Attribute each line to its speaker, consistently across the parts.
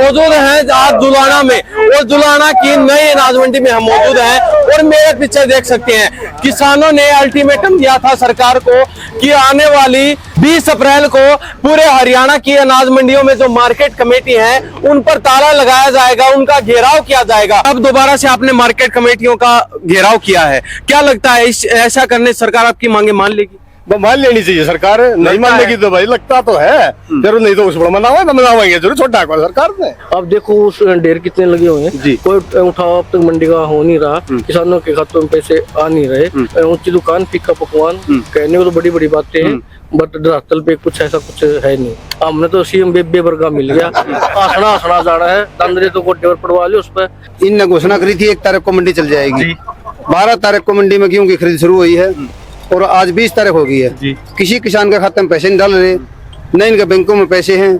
Speaker 1: मौजूद हैं आज जुलाना में, और जुलाना की नई अनाज मंडी में हम मौजूद हैं। और मेरे पीछे देख सकते हैं किसानों ने अल्टीमेटम दिया था सरकार को कि आने वाली 20 अप्रैल को पूरे हरियाणा की अनाज मंडियों में जो मार्केट कमेटी है उन पर ताला लगाया जाएगा, उनका घेराव किया जाएगा। अब दोबारा से आपने मार्केट कमेटियों का घेराव किया है, क्या लगता है ऐसा करने सरकार आपकी मांगे मान लेगी?
Speaker 2: मान लेनी चाहिए सरकार, नहीं मान लेगी तो भाई लगता तो है जरूर, नहीं तो उस पर मनावाएंगे जरूर, छोटा सरकार ने।
Speaker 3: अब देखो उस ढेर कितने लगे हुए हैं जी, कोई उठाव अब तक मंडी का हो नहीं रहा, किसानों के खातों में पैसे आ नहीं रहे, ऊंची दुकान फीका पकवान, कहने को तो बड़ी बड़ी बातें हैं बट धरातल पे कुछ ऐसा कुछ है नहीं। हमने तो सीएम बेबरगा मिल गया, आसना आसना जा रहा है, दंदरे तो गोटे पर पड़वा ले उस पर।
Speaker 4: इनने घोषणा करी थी 1 तारीख को मंडी चल जाएगी, 12 तारीख को मंडी में गेहूं की खरीद शुरू हुई है और आज 20 तारीख हो गई है। किसी किसान के खाते में पैसे नहीं डाल रहे, न इनके बैंकों में पैसे हैं।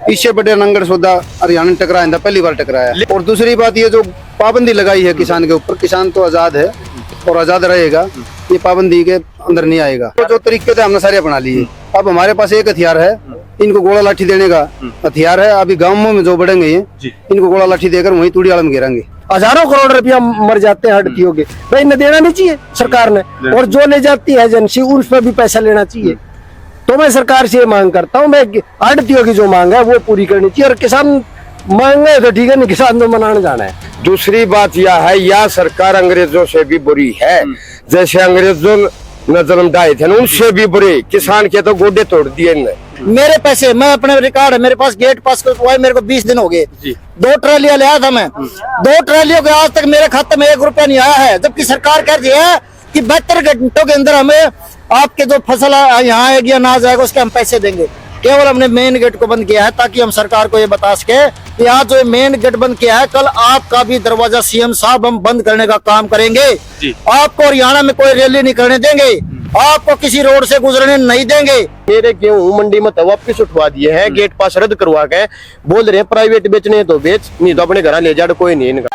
Speaker 4: इससे बड़े नंगर सौदा हरियाणा ने टकराया, पहली बार टकराया। और दूसरी बात ये जो पाबंदी लगाई है किसान के ऊपर, किसान तो आजाद है और आजाद रहेगा, ये पाबंदी के अंदर नहीं आएगा। तो जो तरीके थे हमने सारे अपना लिए। अब हमारे पास एक हथियार है, इनको गोला लाठी देने का हथियार है। अभी गाँवों में जो बढ़ेंगे ये, इनको गोला लाठी देकर वही तूड़ी आलम में गिराएंगे।
Speaker 5: हजारों करोड़ रुपया मर जाते हैं हड़तियों के, भाई इन्हें देना नहीं चाहिए सरकार ने, और जो ले जाती है एजेंसी उस पर भी पैसा लेना चाहिए। तो मैं सरकार से ये मांग करता हूँ, मैं हड़तियों की जो मांग है वो पूरी करनी चाहिए, और किसान मांगे तो ठीक है, नहीं किसान तो मनाने जाना है।
Speaker 6: दूसरी बात यह है, यह सरकार अंग्रेजों से भी बुरी है, जैसे अंग्रेजों ने जन्म डाले थे उनसे भी बुरे, किसान के तो गोडे तोड़ दिए इन्हें।
Speaker 7: मेरे पैसे, मैं अपने रिकॉर्ड है मेरे पास, गेट पास हुआ मेरे को 20 दिन हो गए, 2 ट्रालियां लिया था मैं, 2 ट्रालियों के आज तक मेरे खाते में 1 रुपया नहीं आया है, जबकि सरकार कह रही है कि 72 घंटों के अंदर हमें आपके जो फसल यहाँ आएगी, अनाज आएगा, उसके हम पैसे देंगे। केवल हमने मेन गेट को बंद किया है ताकि हम सरकार को ये बता सके कि आज जो मेन गेट बंद किया है, कल आपका भी दरवाजा सीएम साहब हम बंद करने का काम करेंगे। आपको हरियाणा में कोई रैली नहीं करने देंगे, आपको किसी रोड से गुजरने नहीं देंगे।
Speaker 3: मेरे गेहूं मंडी में तो वापिस उठवा दिए हैं, गेट पास रद्द करवा के बोल रहे हैं प्राइवेट बेचने तो बेच, नहीं तो अपने घर ले जा, कोई नहीं इनका।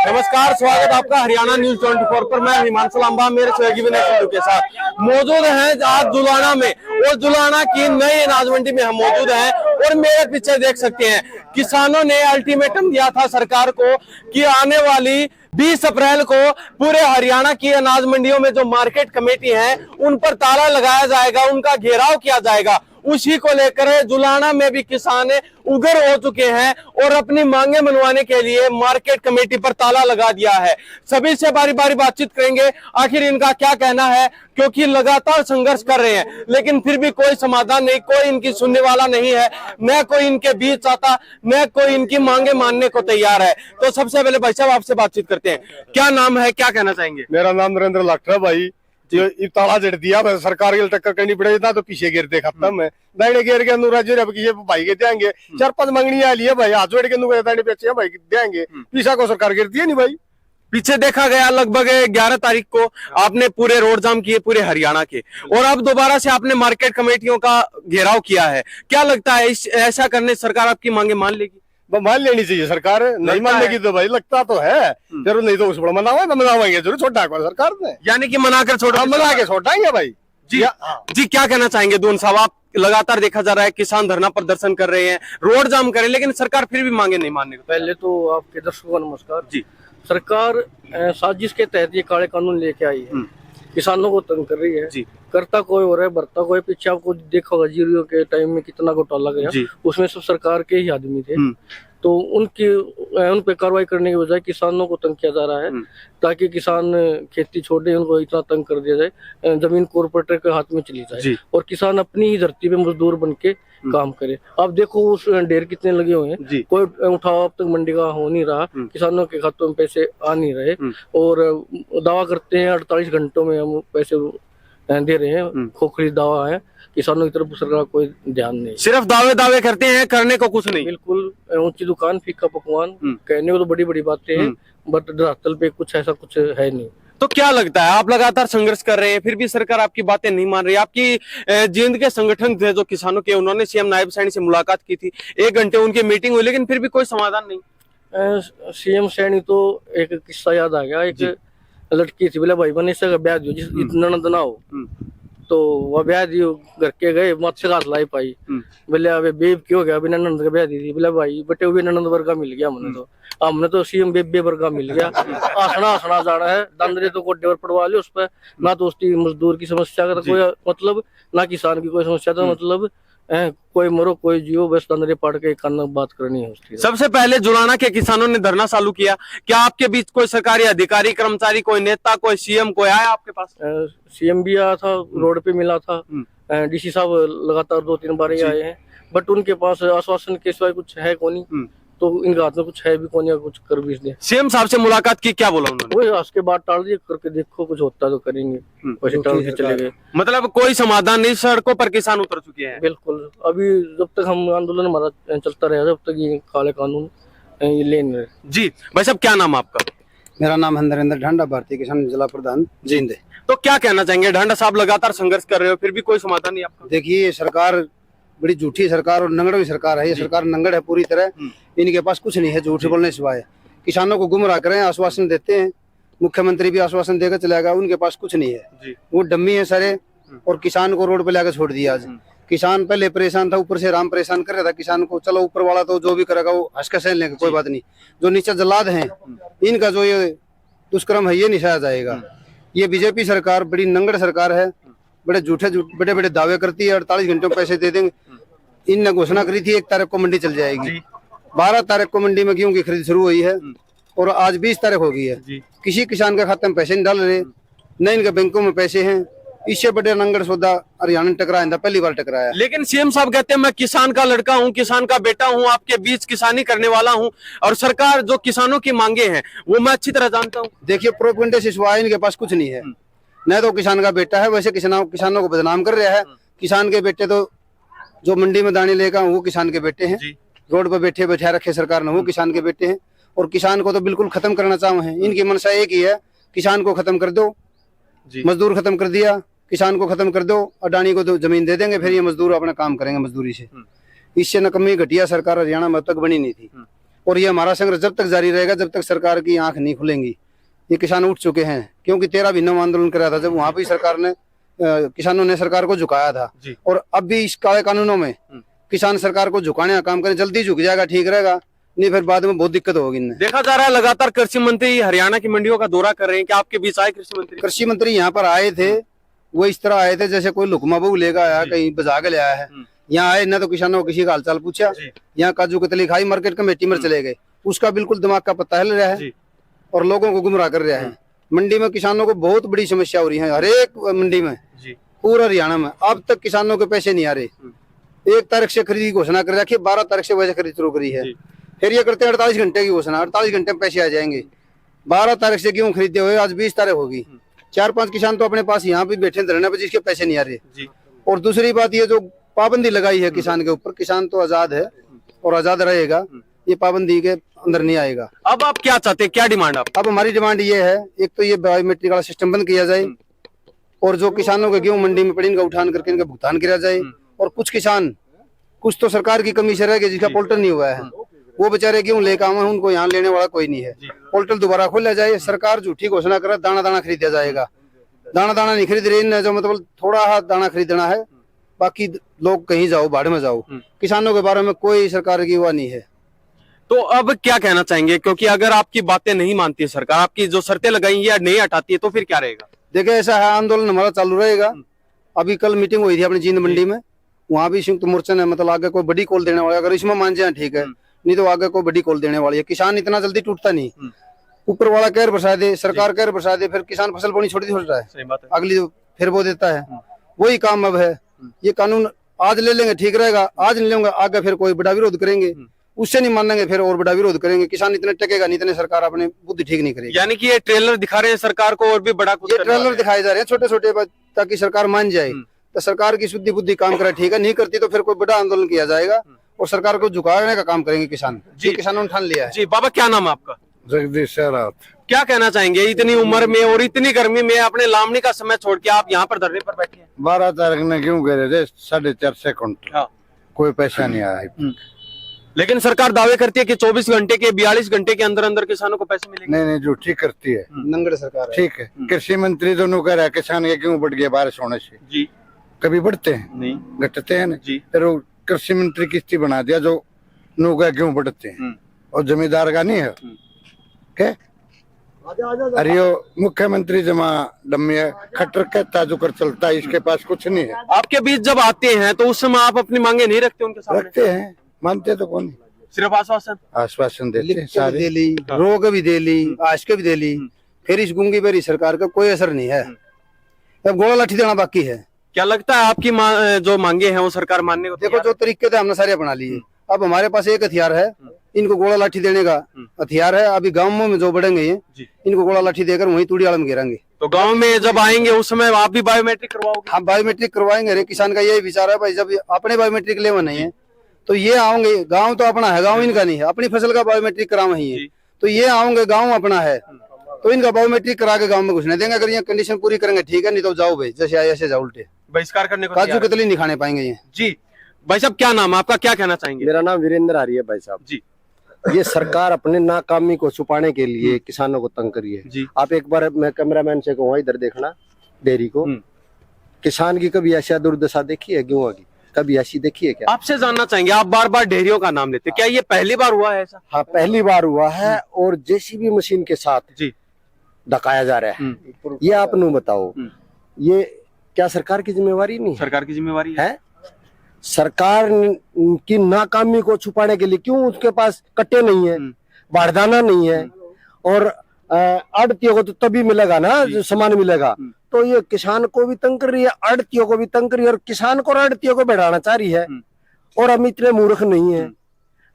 Speaker 1: नमस्कार, स्वागत आपका हरियाणा न्यूज 24 पर। मैं हिमांशु लांबा मेरे सहयोगी विनय सिद्धू के साथ मौजूद हैं आज जुलाना में, और जुलाना की नई अनाज मंडी में हम मौजूद हैं। और मेरे पीछे देख सकते हैं किसानों ने अल्टीमेटम दिया था सरकार को कि आने वाली 20 अप्रैल को पूरे हरियाणा की अनाज मंडियों में जो मार्केट कमेटी है उन पर ताला लगाया जाएगा, उनका घेराव किया जाएगा। उसी को लेकर जुलाना में भी किसान उग्र हो चुके हैं और अपनी मांगे मनवाने के लिए मार्केट कमेटी पर ताला लगा दिया है। सभी से बारी बारी बातचीत करेंगे आखिर इनका क्या कहना है, क्योंकि लगातार संघर्ष कर रहे हैं लेकिन फिर भी कोई समाधान नहीं, कोई इनकी सुनने वाला नहीं है, न कोई इनके बीच आता, न कोई इनकी मांगे मानने को तैयार है। तो सबसे पहले भाई साहब आपसे बातचीत करते हैं, क्या नाम है, क्या कहना चाहेंगे?
Speaker 2: मेरा नाम नरेंद्र लाठा भाई। जो ताला जड़ दिया सरकार के टक्कर करनी पड़ेगी तो पीछे गिरते खत्म है, दाइने गिर के राज्य भाई के देंगे, 4-5 मंगनियां लिए भाई हाथ जोड़ के दाइने बेचे भाई देंगे, पीछा को सरकार गिरती है नहीं भाई।
Speaker 1: पीछे देखा गया लगभग 11 तारीख को आपने पूरे रोड जाम किए पूरे हरियाणा के, और अब दोबारा से आपने मार्केट कमेटियों का घेराव किया है, क्या लगता है ऐसा करने सरकार आपकी मांगे मान लेगी?
Speaker 2: मान लेनी चाहिए सरकार, नहीं मान लेगी तो भाई लगता तो है जरूर, नहीं तो उस पर मनावाएंगे जरूर, छोटा सरकार ने,
Speaker 1: यानी कि मनाकर छोड़ा,
Speaker 2: मना के छोड़ाएंगे भाई।
Speaker 1: जी क्या कहना चाहेंगे दून साहब? आप लगातार देखा जा रहा है किसान धरना प्रदर्शन कर रहे हैं, रोड जाम कर रहे हैं, लेकिन सरकार फिर भी मांगे नहीं मानने को।
Speaker 3: पहले तो आपके दर्शकों को नमस्कार जी। सरकार साजिश के तहत ये काले कानून लेके आई है, किसानों को तंग कर रही है जी। करता कोई हो रहा है, भरता कोई। पीछे आपको देखा होगा जीरो के टाइम में कितना घोटाला गया, उसमें सब सरकार के ही आदमी थे, तो उन पे कार्रवाई करने के बजाय किसानों को तंग किया जा रहा है ताकि किसान खेती छोड़े, उनको इतना तंग कर दिया जाए, जमीन कॉर्पोरेटर के हाथ में चली जाए और किसान अपनी ही धरती पे मजदूर बन के काम करे। अब देखो उस ढेर कितने लगे हुए हैं, कोई उठाव अब तक मंडी का हो नहीं रहा, किसानों के खातों में पैसे आ नहीं रहे, और दावा करते हैं 48 घंटों में हम पैसे दे रहे हैं, खोखली दावा है, किसानों की तरफ सरकार कोई ध्यान नहीं,
Speaker 1: सिर्फ दावे करते हैं, करने को कुछ नहीं।
Speaker 3: बिल्कुल ऊंची दुकान फीका पकवान, कहने को तो बड़ी बड़ी बातें हैं बट धरातल पे कुछ ऐसा कुछ है नहीं।
Speaker 1: तो क्या लगता है, आप लगातार संघर्ष कर रहे हैं फिर भी सरकार आपकी बातें नहीं मान रही? आपकी जींद के संगठन थे जो किसानों के, उन्होंने सीएम नायब सैनी से मुलाकात की थी, 1 घंटे उनकी मीटिंग हुई, लेकिन फिर भी कोई समाधान नहीं।
Speaker 3: सीएम सैनी तो एक किस्सा याद आ गया, एक लड़की थी बोले भाई बने से ब्याह दियो जिस ननद ना हो, तो वह ब्याह दियो घर के गए मत से लाई पाई, बोले अबे बेब क्यों गया, अभी ननद का ब्याह दी थी, बोले भाई बटे हुए ननद वर्गा मिल गया हमने तो सीएम बेबे वर्गा मिल गया, आसना आसना जाना है, दांदरे तो कोड्डे पर पड़वा लियो उस पर, ना तो उसकी मजदूर की समस्या का कोई मतलब, ना किसान की कोई समस्या का मतलब, कोई मरो कोई जियो, बस दांदरे पाड़ के करना बात करनी है उसकी।
Speaker 1: सबसे पहले जुलाना के किसानों ने धरना चालू किया, क्या आपके बीच कोई सरकारी अधिकारी, कर्मचारी, कोई नेता, कोई सीएम कोई आया आपके पास?
Speaker 3: सीएम भी आया था, रोड पे मिला था, डीसी साहब लगातार 2-3 बार ही आए हैं, बट उनके पास आश्वासन के सिवाय कुछ है कौन नहीं, तो इनके हाथ में कुछ है भी कौन या कुछ कर भी दे।
Speaker 1: सीएम साहब से मुलाकात की, क्या बोला उन्होंने?
Speaker 3: वही उसके बाद टाल दिए, करके देखो कुछ होता तो करेंगे, वैसे टाल के चले गए।
Speaker 1: मतलब कोई समाधान नहीं, सड़कों पर किसान उतर चुके हैं।
Speaker 3: बिल्कुल, अभी जब तक हम आंदोलन हमारा चलता रहेगा जब तक ये काले कानून ये लेने।
Speaker 1: जी भाई साहब, क्या नाम आपका?
Speaker 4: मेरा नाम नरेंद्र ढांडा, भारतीय किसान जिला प्रधान जींद।
Speaker 1: तो क्या कहना चाहेंगे, ढांडा साहब लगातार संघर्ष कर रहे हो फिर भी कोई समाधान नहीं आपका?
Speaker 4: देखिए, ये सरकार बड़ी झूठी सरकार और नंगड़ सरकार है। ये सरकार नंगड़ है पूरी तरह, इनके पास कुछ नहीं है झूठ बोलने सिवाय। किसानों को गुमराह करें, आश्वासन देते हैं, मुख्यमंत्री भी आश्वासन देकर चला गया, उनके पास कुछ नहीं है, वो डम्मी है सारे, और किसान को रोड पे लाकर छोड़ दिया। आज किसान पहले परेशान था, ऊपर से राम परेशान कर रहा था किसान को। चलो ऊपर वाला तो जो भी करेगा वो हंस के सहन लेंगे, कोई बात नहीं। जो नीचे जल्लाद हैं, इनका जो ये दुष्कर्म है ये नहीं सहा जाएगा। ये बीजेपी सरकार बड़ी नंगड़ सरकार है, बड़े झूठे बड़े बड़े दावे करती है, 48 घंटों में पैसे दे देंगे। इनने घोषणा करी थी 1 तारीख को मंडी चल जाएगी, 12 तारीख को मंडी में गेहूं की खरीद शुरू हुई है, और आज 20 तारीख हो गई है। किसी किसान के खाते में पैसे नहीं डाल रहे, न इनके बैंकों में पैसे हैं। इससे बड़े नंगड़ सौदा हरियाणा ने टकराया, पहली बार टकराया।
Speaker 1: लेकिन सीएम साहब कहते हैं मैं किसान का लड़का हूं, किसान का बेटा हूं, आपके बीच किसानी करने वाला हूं, और सरकार जो किसानों की मांगे हैं वो मैं अच्छी तरह जानता हूं।
Speaker 4: देखिए, प्रोपेगेंडा से सिवाय इनके पास कुछ नहीं है। न तो किसान का बेटा है, वैसे किसानों को बदनाम कर रहा है। किसान के बेटे तो जो मंडी में दाने लेकर वो किसान के बेटे हैं, रोड पर बैठे बैठा रखे सरकार ने, वो किसान के बेटे हैं। और किसान को तो बिल्कुल खत्म करना चाहे हैं। इनकी मनसा एक ही है, किसान को खत्म कर दो। मजदूर खत्म कर दिया, किसान को खत्म कर दो, अडानी को तो जमीन दे देंगे, फिर ये मजदूर अपना काम करेंगे मजदूरी से। इससे नकम्मी घटिया सरकार हरियाणा में अब तक बनी नहीं थी, और ये हमारा संघर्ष जब तक जारी रहेगा, जब तक सरकार की आंख नहीं खुलेंगी। ये किसान उठ चुके हैं, क्योंकि 13 अभिनव आंदोलन कराया था, जब वहां भी सरकार ने किसानों ने सरकार को झुकाया था, और अब भी इस काले कानूनों में किसान सरकार को झुकाने का काम करें। जल्दी झुक जाएगा ठीक रहेगा, नहीं फिर बाद में बहुत दिक्कत होगी इनमें।
Speaker 1: देखा जा रहा है लगातार कृषि मंत्री हरियाणा की मंडियों का दौरा कर रहे हैं, क्या आपके बीच आए कृषि मंत्री?
Speaker 4: कृषि मंत्री यहाँ पर आए थे, वो इस तरह आए थे जैसे कोई लुकमा बहू लेकर आया, कहीं बजा के ले आया है। यहाँ आए न तो किसानों को किसी का हालचाल पूछा, यहाँ काजू कतली खाई, मार्केट कमेटी में चले गए। उसका बिल्कुल दिमाग का पत्ता हिल रहा है और लोगों को गुमराह कर रहा है। मंडी में किसानों को बहुत बड़ी समस्या हो रही है, हर एक मंडी में, पूरा हरियाणा में। अब तक किसानों के पैसे नहीं आ रहे। 1 तारीख से खरीद की घोषणा कर रखी है, 12 तारीख से वैसे खरीद शुरू करी है, फिर ये करते हैं 48 घंटे की घोषणा, 48 घंटे में पैसे आ जाएंगे। 12 तारीख से गेहूं खरीदते हुए आज 20 तारीख होगी। 4-5 किसान तो अपने पास यहाँ भी बैठे धरने पे, जिसके पैसे नहीं आ रहे। और दूसरी बात, ये जो पाबंदी लगाई है किसान के ऊपर, किसान तो आजाद है और आजाद रहेगा, ये पाबंदी के अंदर नहीं आएगा।
Speaker 1: अब आप क्या चाहते हैं, क्या डिमांड आप?
Speaker 4: अब हमारी डिमांड ये है, एक तो ये बायोमेट्रिक वाला सिस्टम बंद किया जाए, और जो किसानों के गेहूं मंडी में पड़ी इनका उठान करके इनका भुगतान किया जाए। और कुछ किसान, कुछ तो सरकार की कमी से रह गए, जिसका पोर्टल नहीं हुआ है, वो बेचारे गेहूं लेकर आए, उनको यहाँ लेने वाला कोई नहीं है। पोर्टल दोबारा खोला जाए, सरकार झूठी घोषणा करे, दाना दाना खरीदा जाएगा। दाना दाना नहीं खरीद रही, जो मतलब थोड़ा दाना खरीदना है, बाकी लोग कहीं जाओ, भाड़ में जाओ। किसानों के बारे में कोई सरकार की हुआ नहीं है।
Speaker 1: तो अब क्या कहना चाहेंगे, क्योंकि अगर आपकी बातें नहीं मानती है सरकार, आपकी जो शर्तें लगाई है नहीं हटाती है, तो फिर क्या रहेगा?
Speaker 4: देखिए, ऐसा है, आंदोलन हमारा चालू रहेगा। अभी कल मीटिंग हुई थी अपनी जींद मंडी में, वहाँ भी संयुक्त मोर्चा ने मतलब आगे कोई बड़ी कॉल देने वाला है। अगर इसमें मान जाए ठीक है, नहीं तो आगे कोई बड़ी कॉल देने वाली है। किसान इतना जल्दी टूटता नहीं, ऊपर वाला कहर बरसा दे, सरकार कहर बरसा दे, फिर किसान फसल बोनी छोड़ रहा है, अगली फिर वो देता है। वही काम अब है। ये कानून आज ले लेंगे ठीक रहेगा, आज नहीं लेंगे आगे फिर कोई बड़ा विरोध करेंगे, उससे नहीं मानेंगे फिर और बड़ा विरोध करेंगे। किसान इतने टकेगा नहीं, इतने सरकार अपने बुद्धि ठीक नहीं करेगी।
Speaker 1: यानी कि ये ट्रेलर दिखा रहे हैं सरकार को, और भी बड़ा कुछ
Speaker 4: ये ट्रेलर दिखाए जा रहे हैं छोटे छोटे, ताकि सरकार मान जाए। तो सरकार की शुद्धि बुद्धि काम करे ठीक है, नहीं करती तो फिर कोई बड़ा आंदोलन किया जाएगा और सरकार को झुकाने का काम करेंगे किसान। जी, किसानों ने ठान लिया है।
Speaker 1: जी बाबा, क्या नाम है आपका?
Speaker 2: जगदीश शहरात।
Speaker 1: क्या कहना चाहेंगे इतनी उम्र में और इतनी गर्मी में अपने लामनी का समय छोड़ के आप यहाँ पर धरने पर बैठे हैं?
Speaker 2: 12 तारीख ने क्यों कह रहे थे 4.5 क्विंटल,
Speaker 1: हाँ।
Speaker 2: कोई पैसा नहीं आया।
Speaker 1: लेकिन सरकार दावे करती है कि 24 घंटे के 42 घंटे के अंदर अंदर किसानों को पैसे मिलेंगे।
Speaker 2: नहीं नहीं, झूठी करती है,
Speaker 4: नंगड़ सरकार है।
Speaker 2: ठीक है। कृषि मंत्री दोनों कह रहा है किसान के क्यों बढ़ गया बारिश होने से।
Speaker 1: जी
Speaker 2: कभी बढ़ते हैं
Speaker 1: नहीं,
Speaker 2: घटते हैं ना
Speaker 1: जी।
Speaker 2: फिर वो कृषि मंत्री किस्ती बना दिया जो नौका क्यों बढ़ते हैं, और जमींदार का नहीं है क्या? अरे यो मुख्यमंत्री जमा डम्मी है, खट्टर कहता जो कर चलता है, इसके पास कुछ नहीं है।
Speaker 1: आपके बीच जब आते हैं तो उस समय आप अपनी मांगे नहीं रखते उनके सामने?
Speaker 2: रखते हैं, मानते तो कौन,
Speaker 1: सिर्फ आश्वासन?
Speaker 2: आश्वासन देते हैं
Speaker 4: लिख के भी
Speaker 2: सारे।
Speaker 4: दे ली, रो के भी दे ली, आज के भी दे ली, फिर इस गूंगी बेरी सरकार का कोई असर नहीं है। अब गोला लाठी देना बाकी है।
Speaker 1: क्या लगता है आपकी जो मांगे हैं वो सरकार मानने को
Speaker 4: देखो जो तरीके थे हमने सारे अपना लिए। अब हमारे पास एक हथियार है, इनको गोला लाठी देने का हथियार है। अभी गांवों में जो बढ़ेंगे ये, इनको गोला लाठी देकर वहीं तूड़ी आलम गिराएंगे।
Speaker 1: तो गांव में जब आएंगे उस समय आप भी बायोमेट्रिक करवाओगे?
Speaker 4: हम बायोमेट्रिक करवाएंगे। अरे किसान का यही विचार है भाई, जब अपने बायोमेट्रिक लेवा नहीं है तो ये आओगे, गाँव तो अपना है, गाँव इनका नहीं है, अपनी फसल का बायोमेट्रिक करावा ही है तो ये आओगे, गाँव अपना है तो इनका बायोमेट्रिक करा के गाँव में घुसने देंगे। अगर ये कंडीशन पूरी करेंगे ठीक है, नहीं तो जाओ भाई, जैसे आए ऐसे जाओ उल्टे।
Speaker 1: बहिष्कार करने को
Speaker 4: काजू कतली नहीं खाने पाएंगे ये।
Speaker 1: जी भाई साहब, क्या नाम है आपका, क्या कहना चाहेंगे?
Speaker 5: मेरा नाम वीरेंद्र आर्य है भाई साहब
Speaker 1: जी।
Speaker 5: ये सरकार अपने नाकामी को छुपाने के लिए किसानों को तंग करी है
Speaker 1: जी।
Speaker 5: आप एक बार, मैं कैमरामैन से कहूँगा इधर देखना डेयरी को, किसान की कभी ऐसी दुर्दशा देखी है गेहूं की? कभी ऐसी देखी है क्या?
Speaker 1: आपसे जानना चाहेंगे, आप बार बार डेयरियों का नाम लेते, क्या ये पहली बार हुआ है ऐसा?
Speaker 5: हाँ पहली बार हुआ है, और जेसीबी मशीन के साथ
Speaker 1: जी
Speaker 5: धकाया जा रहा है। ये आप नु बताओ, ये क्या सरकार की जिम्मेवारी नहीं है?
Speaker 1: सरकार की जिम्मेवारी है।
Speaker 5: सरकार की नाकामी को छुपाने के लिए, क्यों उसके पास कट्टे नहीं है, बारदाना नहीं है, और आड़तियों को तो तभी मिलेगा ना जो सामान मिलेगा। तो ये किसान को भी तंग कर रही है, आड़तियों को भी तंग कर रही है, और किसान को और आड़तियों को बढ़ाना चाह रही है। और हम इतने मूर्ख नहीं है,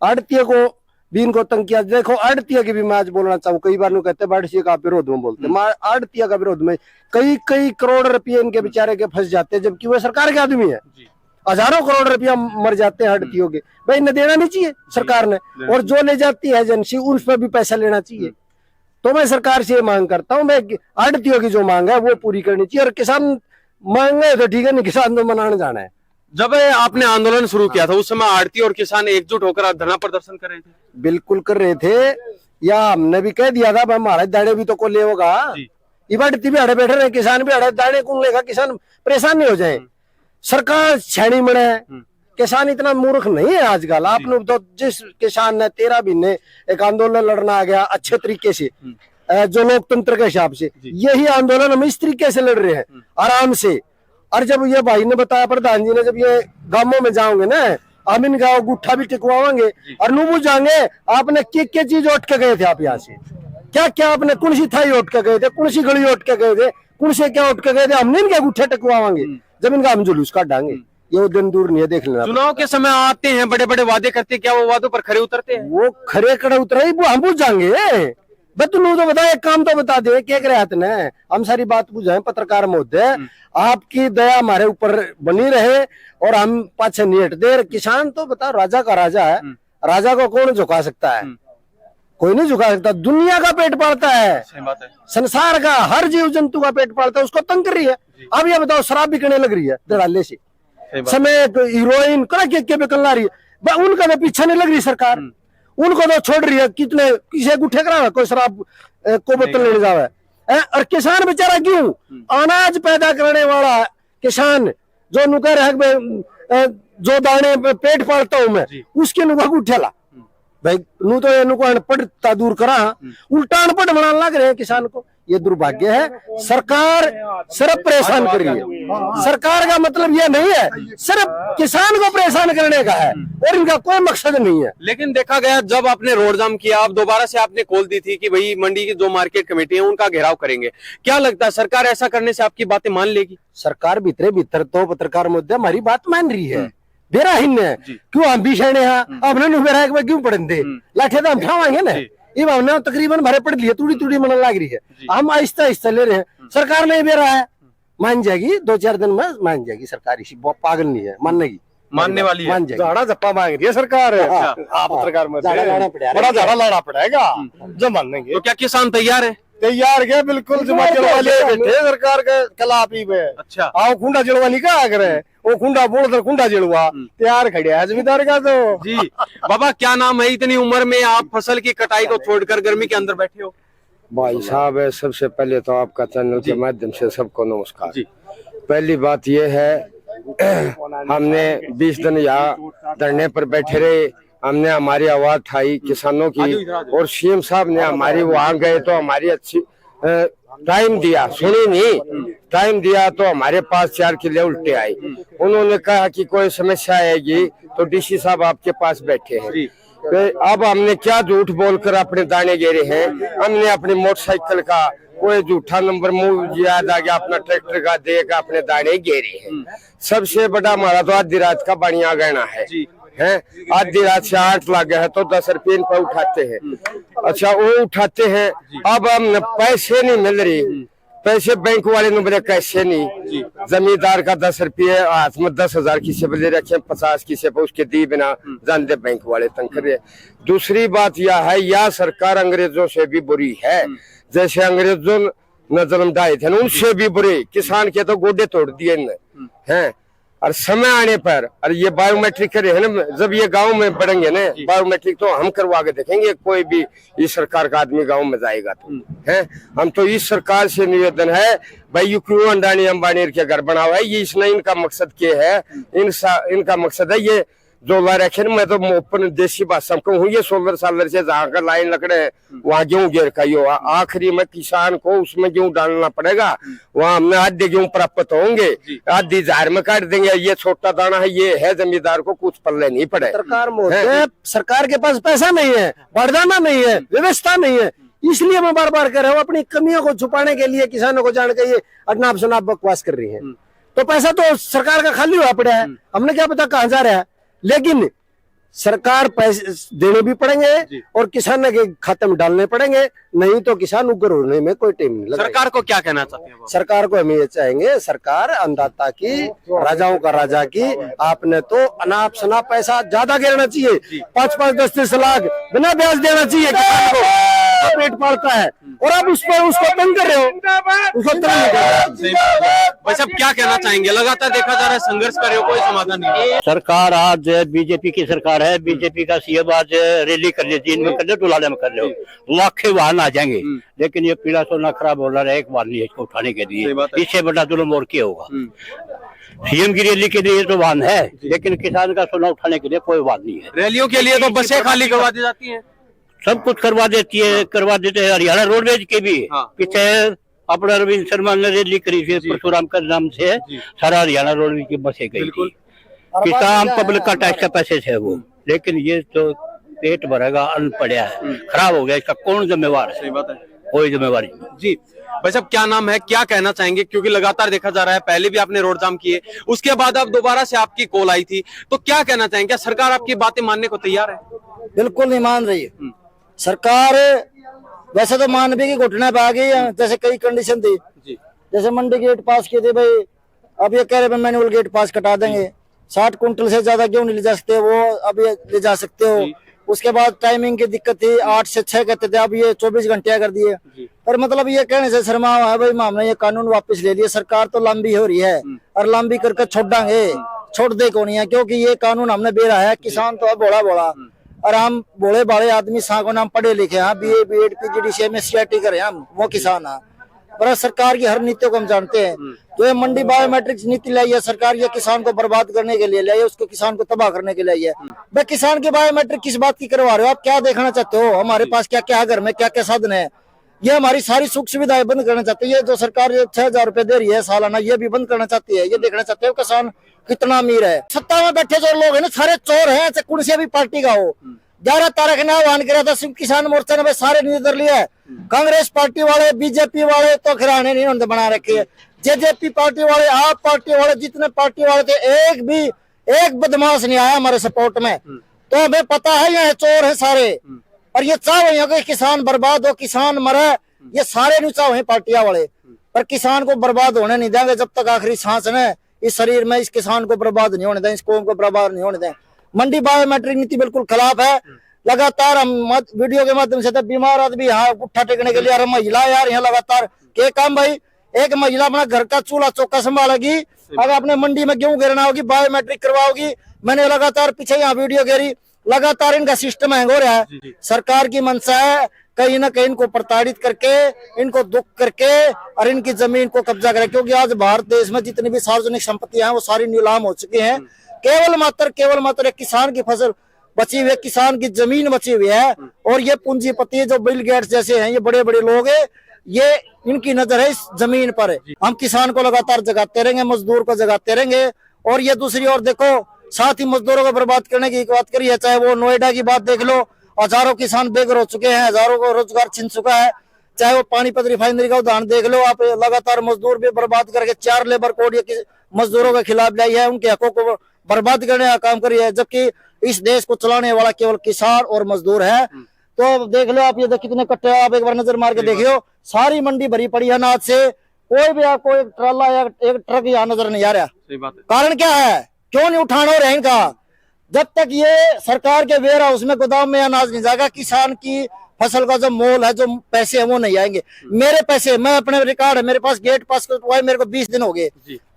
Speaker 5: आड़तियों को भी इनको तंग किया। देखो आड़तिया की भी मैं आज बोलना चाहूँ, कई बार कहते बाढ़ का विरोध में बोलते, आड़तिया का विरोध में कई कई करोड़ रुपये इनके बेचारे के फंस जाते हैं, जबकि वो सरकार के आदमी है। हजारों करोड़ रुपया मर जाते हैं आड़तियों के। भाई इन्हें देना नहीं चाहिए सरकार ने, और जो ले जाती है एजेंसी उस पर भी पैसा लेना चाहिए। तो मैं सरकार से ये मांग करता हूँ, मैं आड़तियों की जो मांग है वो पूरी करनी चाहिए। और किसान मांगे तो ठीक है, नहीं किसान तो मनाने जाना है।
Speaker 1: जब आपने आंदोलन शुरू किया था उस समय आड़ती और किसान एकजुट होकर धरना प्रदर्शन कर रहे थे?
Speaker 5: बिल्कुल कर रहे थे, या हमने भी कह दिया था हमारे दाड़े भी तो को ले होगा। ये आड़ती भी अड़े बैठे रहे, किसान भी अड़े, दाड़े कौन लेगा? किसान परेशान नहीं हो जाए, सरकार छेड़ी मरे। किसान इतना मूर्ख नहीं है आजकल। आपने तो जिस किसान ने 13 महीने एक आंदोलन लड़ना आ गया अच्छे तरीके से, जो लोकतंत्र के हिसाब से, यही आंदोलन हम इस तरीके से लड़ रहे हैं आराम से। और जब ये भाई ने बताया, प्रधान जी ने, जब ये गांवों में जाओगे ना, हम इन गाँव गुट्ठा भी टिकवाएंगे और नूबू जाएंगे। आपने क्या चीज उठ के गए थे? आप यहाँ से क्या क्या आपने कौन सी थाई उठ के गए थे, कौन सी गली उठ के गए थे, कौन से क्या उठ के गए थे? हमने इनके गुट्ठे टिकवाएंगे, जब इनका हम जुलूस काटेंगे। ये वो दिन दूर नहीं है, देख लेना।
Speaker 1: चुनाव के समय आते हैं, बड़े बड़े वादे करते, क्या वो वादों पर खरे उतरते हैं?
Speaker 5: वो खरे खड़े उतरे वो हम पूछ जाएंगे। तू तो बता, एक काम तो बता दे, क्या करे हाथ ने हम सारी बात बुझाए। पत्रकार महोदय, आपकी दया हमारे ऊपर बनी रहे और हम पाछे नहीं हट दे। किसान तो बता, राजा का राजा है, राजा को कौन झुका सकता है? कोई नहीं झुका सकता। दुनिया का पेट पालता है,
Speaker 1: सही बात है।
Speaker 5: संसार का हर जीव जंतु का पेट पालता है, उसको तंग कर रही है। अब ये बताओ, शराब बिकने लग रही है धड़ाले से, समेत हीरोइन के बिकने ला रही है, उनका तो पीछा नहीं लग रही सरकार, उनको तो छोड़ रही है। कितने किसे गुठे करा कोई शराब को बोतल लेने जावे। और किसान बेचारा क्यों? अनाज पैदा करने वाला किसान जो नुकर है, जो दाने पेट पालता हूं मैं, उसके नुका गुठेला भाई नू तो ये नुको अनपढ़ता दूर करा, उल्टा अनपढ़ बनाने लग रहे हैं किसान को। ये दुर्भाग्य है। सरकार सिर्फ परेशान कर रही है। सरकार का मतलब ये नहीं है सिर्फ किसान को परेशान करने का है, और इनका कोई मकसद नहीं है।
Speaker 1: लेकिन देखा गया, जब आपने रोड जाम किया, अब दोबारा से आपने कॉल दी थी कि भाई मंडी की जो मार्केट कमेटी है उनका घेराव करेंगे। क्या लगता है सरकार ऐसा करने से आपकी बातें मान लेगी?
Speaker 5: सरकार भीतरे भीतर तो पत्रकार मुद्दे हमारी बात मान रही है, बेराहीन है। क्यों हम भी शहने अपने बेरा क्यों पढ़न दे लाठे तो हम ठावाएंगे ना। ये हमने तकरीबन भरे पढ़ लिए, तूड़ी तूड़ी मन लग रही है, हम आहिस्ता आहिस्ता ले रहे हैं। सरकार नहीं बेरा है, मान जाएगी 2-4 दिन में मान जाएगी सरकार। इसी पागल नहीं है, मानने की
Speaker 1: मानने वाली है।
Speaker 5: मान जाएगी।
Speaker 2: झाड़ा झप्पा मांग रही है सरकार। आप पत्रकार मत
Speaker 5: झाड़ा लाना पड़ेगा।
Speaker 2: बड़ा झाड़ा लाना पड़ेगा जो मानेंगे।
Speaker 1: तो क्या किसान तैयार है?
Speaker 2: तैयार के बिल्कुल जमाचल वाले बैठे सरकार के खिलाफ ही में।
Speaker 1: अच्छा।
Speaker 2: आओ खुंडा जड़वा नहीं कहा करे, वो खुंडा बोल कर खुंडा जड़वा तैयार खड़े है जमींदार का। तो
Speaker 1: जी बाबा क्या नाम है? इतनी उम्र में आप फसल की कटाई को छोड़कर गर्मी के अंदर बैठे हो।
Speaker 6: भाई साहब, सबसे पहले तो आपका चैनल के माध्यम से सबको नमस्कार।
Speaker 1: जी।
Speaker 6: पहली बात यह है, हमने 20 दिन यहाँ धरने पर बैठे रहे, हमने हमारी आवाज उठाई किसानों की, और सीएम साहब ने हमारी वहाँ गए तो हमारी अच्छी टाइम दिया, सुनी नहीं, टाइम दिया तो हमारे पास 4 किले उल्टे आए। उन्होंने कहा कि कोई समस्या आएगी तो डीसी साहब आपके पास बैठे हैं। तो अब हमने क्या झूठ बोलकर अपने दाने गेरे हैं। हमने अपनी मोटरसाइकिल का कोई झूठा नंबर मुंह याद आ गया, अपना ट्रैक्टर का देकर अपने दाने गेरे हैं। सबसे बड़ा हमारा तो आधी रात का बढ़िया गहना है, आधी रात से 8 लाख है तो 10 रुपये इन पर उठाते हैं। अच्छा वो उठाते हैं, अब हम पैसे नहीं मिल रही, पैसे बैंक वाले ने बोले कैसे नहीं। जमींदार का 10 रुपये हाथ में 10,000 किसी पे ले रखे, 50 किसी पे उसके दी बिना जानते बैंक वाले तंग कर रहे। दूसरी बात यह है, यह सरकार अंग्रेजों से भी बुरी है। जैसे अंग्रेजों ने जन्म डाले थे उनसे भी बुरे, किसान के तो गोडे तोड़ दिए हैं। और समय आने पर, और ये बायोमेट्रिक करे है ना, जब ये गांव में बढ़ेंगे ना बायोमेट्रिक तो हम करवा के देखेंगे, कोई भी इस सरकार का आदमी गांव में जाएगा तो है। हम तो इस सरकार से निवेदन है, भाई यू क्यों अंडानी अंबानी के घर बना हुआ है, ये इसने इनका मकसद क्या है, इनका मकसद है ये जो ला रखे। मैं तो ओपन देसी भाषा में कहूँ, ये 16 साल से जहाँ का लाइन लकड़े वहाँ गेहूं गिर का आखिरी में किसान को उसमें गेहूं डालना पड़ेगा। वहाँ हमने आधे गेहूं प्राप्त होंगे, आधी जार में काट देंगे। ये छोटा दाना है, ये है जमींदार को कुछ पल्ले नहीं पड़े।
Speaker 5: सरकार के पास पैसा नहीं है, वरदाना नहीं है, व्यवस्था नहीं है, इसलिए मैं बार बार कह रहा हूँ अपनी कमियों को छुपाने के लिए किसानों को जान के ये अनाप शनाप बकवास कर रही है। तो पैसा तो सरकार का खाली हुआ पड़ा है, हमने क्या पता कहाँ जा रहा है। लेकिन सरकार पैसे देने भी पड़ेंगे और किसान के खाते में डालने पड़ेंगे, नहीं तो किसान उग्र होने में कोई टाइम नहीं लगेगा।
Speaker 1: सरकार को क्या कहना चाहते हैं?
Speaker 5: सरकार को हम ये चाहेंगे, सरकार अन्नदाता की, राजाओं का राजा की, आपने तो अनाप शनाप पैसा ज्यादा गिरना चाहिए, 5-5, 10-10 लाख बिना ब्याज देना चाहिए किसान को, पेट पालता है। और आप उस पर उसको तंग कर रहे हो, उसको तंग नहीं कर रहे हो।
Speaker 1: भाई साहब क्या कहना चाहेंगे? लगातार देखा जा रहा है संघर्ष कर रहे हो, कोई समाधान नहीं।
Speaker 8: सरकार आज बीजेपी की सरकार है, बीजेपी का सीएम आज रैली कर ले, दिन में कर ले, टोलाने में कर ले, लाखे वाहन आ जाएंगे, लेकिन ये पीला सोना खराब हो रहा है, एक बार नहीं है इसको उठाने के लिए। इससे बड़ा जुल्म और क्या होगा? सीएम की रैली के लिए तो वाहन है, लेकिन किसान का सोना उठाने के लिए कोई वाहन नहीं है।
Speaker 1: रैलियों के लिए तो बसें खाली करवा दी जाती हैं,
Speaker 8: सब कुछ करवा देते हैं। हरियाणा रोडवेज के भी पीछे अपना रविंद्र शर्मा ने रैली करी थी परशुराम के नाम से, सारा हरियाणा रोडवेज की बसें गई थी। किसान पब्लिक का टैक्स के पैसे थे वो, लेकिन ये तो पेट भरेगा अन्न पड़ा है, खराब हो गया, इसका कौन जिम्मेवार है?
Speaker 1: सही बात है,
Speaker 8: कोई जिम्मेवारी नहीं।
Speaker 1: जी भाई साहब क्या नाम है, क्या कहना चाहेंगे? क्योंकि लगातार देखा जा रहा है, पहले भी आपने रोड जाम किए, उसके बाद अब दोबारा से आपकी कॉल आई थी, तो क्या कहना चाहेंगे? क्या सरकार आपकी बातें मानने को तैयार है?
Speaker 7: बिल्कुल नहीं मान रही है सरकार। वैसे तो मानवीय की घुटना पे आ गई है, जैसे कई कंडीशन थी, जैसे मंडी गेट पास किए थे भाई, अब ये कह रहे मैनुअल गेट पास कटा देंगे, 60 कुंटल से ज्यादा क्यों नहीं ले जा सकते, वो अब ये ले जा सकते हो। उसके बाद टाइमिंग की दिक्कत थी, 8 से 6 कहते थे, अब ये 24 घंटे कर दिए। पर मतलब ये कहने से शर्मा है भाई, हमने ये कानून वापस ले लिया, सरकार तो लंबी हो रही है और लंबी करके छोड़ दे को नहीं है, क्योंकि ये कानून हमने बेरा है। किसान तो अब बोला और हम बोले बड़े आदमी को नाम पढ़े लिखे हैं, BA BEd PGDCA में CIT करे हम, वो किसान है। पर सरकार की हर नीतियों को हम जानते हैं, तो ये मंडी बायोमेट्रिक्स नीति लाई है सरकार, ये किसान को बर्बाद करने के लिए लाई है, उसको किसान को तबाह करने के लिए है। भाई किसान की बायोमेट्रिक किस बात की करवा रहे हो आप? क्या देखना चाहते हो? हमारे पास क्या क्या घर में क्या क्या साधन है? ये हमारी सारी सुख सुविधाएं बंद करना चाहती है। जो सरकार 6,000 रुपए दे रही है सालाना, ये भी बंद करना चाहती है। ये देखना चाहते हो किसान कितना अमीर है। सत्ता में बैठे जो लोग है ना, सारे चोर है, चाहे कुछ से भी पार्टी का हो। 11 तारीख ने आह्वान किया था किसान मोर्चा ने, सारे नहीं कर लिया है। कांग्रेस पार्टी वाले, बीजेपी वाले तो खिराने नहीं उन्होंने बना रखे है, जेजेपी पार्टी वाले, आप पार्टी वाले, जितने पार्टी वाले थे, एक बदमाश नहीं आया हमारे सपोर्ट में। तो हमें पता है ये चोर है सारे, और ये चाह रहे कि किसान बर्बाद हो, किसान मरे, ये सारे नहीं चाहे पार्टियां वाले। पर किसान को बर्बाद होने नहीं देंगे जब तक आखिरी सांस ने इस शरीर में इस किसान को बर्बाद नहीं होने दें, इस कौम को बर्बाद नहीं होने दें। मंडी बायोमेट्रिक नीति बिल्कुल खिलाफ है। लगातार हम वीडियो के माध्यम से तो बीमार आदमी यहाँ उठा टेकने के लिए, और महिला यार यहाँ लगातार के काम भाई, एक महिला अपना घर का चूल्हा चौका संभालेगी, अगर अपने मंडी में गेहूं गिरना होगी बायोमेट्रिक करवाओगी। मैंने लगातार पीछे यहाँ वीडियो घेरी, लगातार इनका सिस्टम हैंग हो रहा है। सरकार की मंशा है कहीं ना कहीं इनको प्रताड़ित करके, इनको दुख करके और इनकी जमीन को कब्जा करे, क्योंकि आज भारत देश में जितनी भी सार्वजनिक संपत्तियां हैं वो सारी नीलाम हो चुकी हैं। केवल मात्र एक किसान की फसल बची हुई है, किसान की जमीन बची हुई है, और ये पूंजीपति जो बिल गेट्स जैसे हैं, ये बड़े बड़े लोग हैं, ये इनकी नजर है इस जमीन पर। हम किसान को लगातार जगाते रहेंगे, मजदूर को जगाते रहेंगे। और ये दूसरी ओर देखो, साथ ही मजदूरों को बर्बाद करने की बात करी है, चाहे वो नोएडा की बात देख लो, हजारों किसान बेघर हो चुके हैं, हजारों को रोजगार छिन चुका है। चाहे वो पानीपत रिफाइनरी का उदाहरण देख लो आप, लगातार मजदूर भी बर्बाद करके 4 लेबर कोड मजदूरों के खिलाफ लाई है, उनके हकों को बर्बाद करने का काम करी है, जबकि इस देश को चलाने वाला केवल किसान और मजदूर है। तो देख लो आप, ये कितने कट्टे, आप एक बार नजर मार के देखियो, सारी मंडी भरी पड़ी है अनाज से, कोई भी आपको एक ट्राला या एक ट्रक यहाँ नजर नहीं आ रहा।
Speaker 1: सही बात है।
Speaker 7: कारण क्या है, क्यों नहीं उठाना हो रहा है इनका? जब तक ये सरकार के वेयर हाउस में गोदाम में अनाज नहीं जाएगा, किसान की फसल का जो मोल है, जो पैसे है वो नहीं आएंगे। मेरे पैसे, मैं अपने रिकॉर्ड है मेरे पास, गेट पास हुआ है मेरे को 20 दिन हो गए,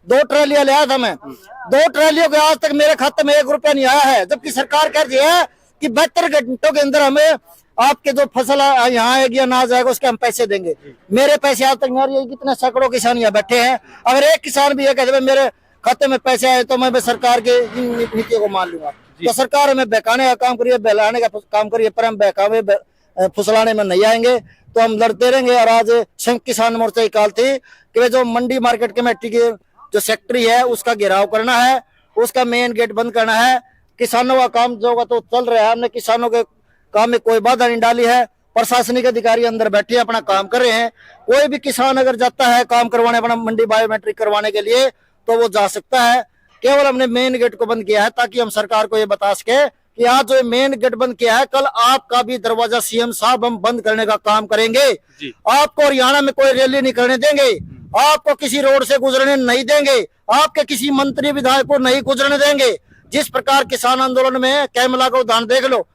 Speaker 7: 2 ट्रालियां ले आया था मैं, 2 ट्रालियों के आज तक मेरे खाते में 1 रुपया नहीं आया है, जबकि सरकार कह रही है कि 72 घंटों के अंदर हमें आपके जो फसल यहाँ आएगी, अनाज आएगा, उसके हम पैसे देंगे। मेरे पैसे आज तक नहीं आ रही है। कितने सैकड़ों किसान यहाँ बैठे हैं, अगर एक किसान भी ये कहते मेरे खाते में पैसे आए तो मैं सरकार के इन नीतियों को मान लूंगा। तो सरकार हमें बहकाने का काम करिए, बहलाने का काम करिए, पर हम बहकावे फुसलाने में नहीं आएंगे। तो हम लड़ते रहेंगे। और आज संयुक्त किसान मोर्चा की कॉल थी कि जो मंडी मार्केट कमेटी की जो सेक्रेटरी है उसका घेराव करना है, उसका मेन गेट बंद करना है। किसानों का काम जो होगा तो चल रहा है, हमने किसानों के काम में कोई बाधा नहीं डाली है। प्रशासनिक अधिकारी अंदर बैठे अपना काम कर रहे हैं। कोई भी किसान अगर जाता है काम करवाने, अपना मंडी बायोमेट्रिक करवाने के लिए, तो वो जा सकता है। केवल हमने मेन गेट को बंद किया है ताकि हम सरकार को ये बता सके कि आज जो मेन गेट बंद किया है, कल आपका भी दरवाजा सीएम साहब हम बंद करने का काम करेंगे। आपको हरियाणा में कोई रैली नहीं करने देंगे, आपको किसी रोड से गुजरने नहीं देंगे, आपके किसी मंत्री विधायक को नहीं गुजरने देंगे। जिस प्रकार किसान आंदोलन में कैमला का उदाहरण देख लो,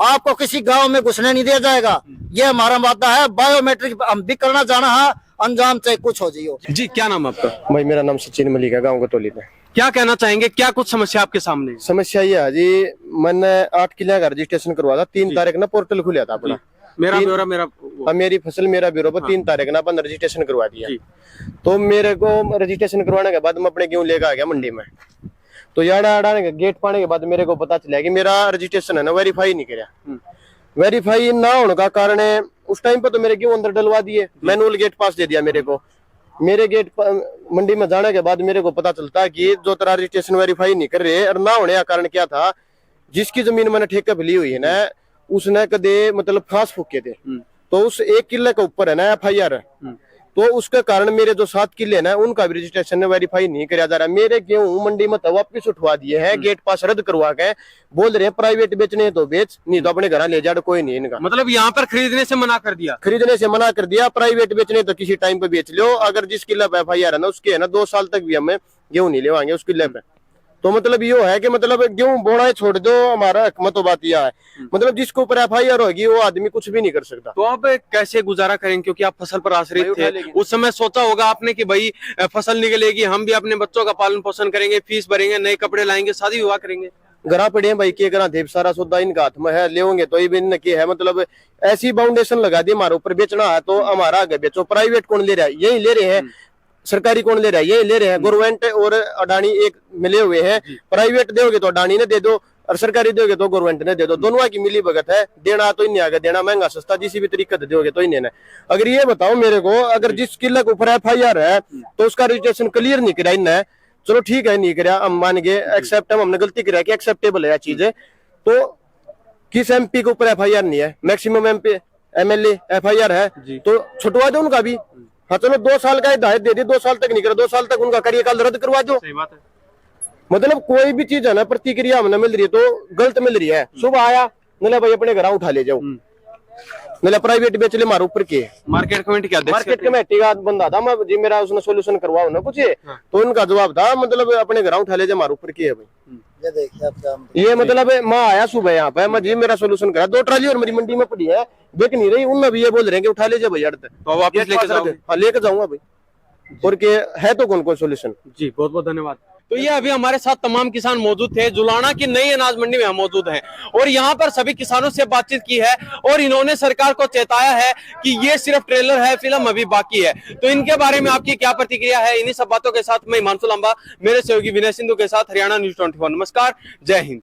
Speaker 7: आपको किसी गांव में घुसने नहीं दिया जाएगा। ये हमारा वादा है। बायोमेट्रिक हम भी करना जाना है, अंजाम चाहे कुछ हो जाइयो।
Speaker 1: जी, क्या नाम आपका?
Speaker 2: भाई मेरा नाम सचिन मलिक है, गाँव गतौली में।
Speaker 1: क्या कहना चाहेंगे, क्या कुछ समस्या आपके सामने?
Speaker 2: समस्या ये है जी, मैंने 8 किले का रजिस्ट्रेशन करवा था। 3 तारीख ना पोर्टल खुला था अपना,
Speaker 1: मेरा ब्यौरा मेरा
Speaker 2: मेरी फसल मेरा ब्यूरो पर 3 तारीख ना अपन रजिस्ट्रेशन करवा दिया। तो मेरे को रजिस्ट्रेशन करवाने के बाद मैं अपने गेहूं लेकर आ गया मंडी में। तो याड़ा गेट पाने के बाद मेरे को पता चला कि मेरा रजिस्ट्रेशन है ना वेरीफाई नहीं कराया। वेरीफाई ना होने का कारण है, उस टाइम पे तो मेरे गेहूं अंदर डलवा दिए, मैनुअल गेट पास दे दिया मेरे को। मेरे गेट मंडी में जाने के बाद मेरे को पता चलता है कि जो तेरा रजिस्ट्रेशन वेरीफाई नहीं कर रहे। और ना होने का कारण क्या था, जिसकी जमीन मैंने ठेके पे ली हुई है ना, उसने कदे मतलब फांस फूके थे, तो उस 1 किले के ऊपर है ना FIR है। तो उसके कारण मेरे जो 7 किले ना उनका भी रजिस्ट्रेशन वेरीफाई नहीं किया जा रहा। मेरे गेहूं मंडी में तो वापिस उठवा दिए हैं, गेट पास रद्द करवा के बोल रहे हैं प्राइवेट बेचने तो बेच, नहीं तो अपने घर ले जा, कोई नहीं इनका।
Speaker 1: मतलब यहाँ पर खरीदने से मना कर दिया?
Speaker 2: खरीदने से मना कर दिया। प्राइवेट बेचने तो किसी टाइम पे बेच लो, अगर जिस किले पे FIR है ना उसके है ना 2 साल तक भी हमें गेहूं नहीं लेवाएंगे उस किले पे। तो मतलब यो है कि मतलब गेहूं बोना छोड़ दो, हमारा हक में तो बात यह है, मतलब जिसके ऊपर FIR होगी वो आदमी कुछ भी नहीं कर सकता।
Speaker 1: तो आप कैसे गुजारा करेंगे, क्योंकि आप फसल पर आश्रित थे? उस समय सोचा होगा आपने कि भाई फसल निकलेगी, हम भी अपने बच्चों का पालन पोषण करेंगे, फीस भरेंगे, नए कपड़े लाएंगे, शादी विवाह करेंगे।
Speaker 2: घरा पड़े हैं भाई, के करा थे सारा सौदा इनका हाथ में है, लेंगे तो ये की है। मतलब ऐसी बाउंडेशन लगा दी हमारे ऊपर, बेचना है तो हमारा आगे बेचो। प्राइवेट कौन ले रहा है? यही ले रहे हैं। सरकारी कौन ले रहा है? यही ले रहे हैं। गवर्नमेंट और अडानी एक मिले हुए हैं। प्राइवेट दोगे तो अडानी ने दे दो, और सरकारी दोगे तो गवर्नमेंट ने दे दो। दोनों की मिली भगत है। देना तो इन्हें आगे, देना महंगा सस्ता जिस भी तरीके से दोगे तो इन्हें। अगर ये बताओ मेरे को, अगर जिस किले के ऊपर FIR है तो उसका रजिस्ट्रेशन क्लियर नहीं करा इन्हें, चलो ठीक है नहीं करा, हम मान गए, एक्सेप्ट, हमने गलती करा कि एक्सेप्टेबल है चीजें। तो किस MP के ऊपर FIR नहीं है? मैक्सिमम MP MLA FIR है, तो छुटवा दो उनका भी। हाँ चलो 2 साल का हिदायत दे दी, 2 साल तक नहीं करा, 2 साल तक उनका कार्यकाल रद्द करवा दो।
Speaker 1: सही बात है।
Speaker 2: मतलब कोई भी चीज है ना, प्रतिक्रिया हमें मिल रही है तो गलत मिल रही है। सुबह आया, नहीं भाई अपने घर उठा ले जाओ, मतलब प्राइवेट बेच ले मारो ऊपर के
Speaker 1: मार्केट कमेटी क्या
Speaker 2: मार्केट कमेटी का बंदा था, मैं जी मेरा उसने सोल्यूशन करवाओ ना पूछे, तो उनका जवाब था मतलब अपने घर उठा ले जा मारो ऊपर के है भाई।
Speaker 7: ये देखिए आपका
Speaker 2: ये मतलब मैं आया सुबह यहाँ पे, मैं जी मेरा सोल्यूशन करा, 2 ट्राली और मेरी मंडी में पड़ी है, बिक नहीं रही, उनमें भी ये बोल रहे हैं कि उठा ले जा भाई अड़ते,
Speaker 1: तो आप वापस लेके जाओगे?
Speaker 2: हाँ लेके जाऊंगा भाई, और के है तो कौन कौन सोल्यूशन।
Speaker 1: जी बहुत बहुत धन्यवाद। तो ये अभी हमारे साथ तमाम किसान मौजूद थे, जुलाना की नई अनाज मंडी में हम मौजूद हैं और यहाँ पर सभी किसानों से बातचीत की है और इन्होंने सरकार को चेताया है कि ये सिर्फ ट्रेलर है, फिल्म अभी बाकी है। तो इनके बारे में आपकी क्या प्रतिक्रिया है? इन्हीं सब बातों के साथ मैं हिमांशु लांबा मेरे सहयोगी विनय सिंधु के साथ हरियाणा न्यूज 24। नमस्कार, जय हिंद।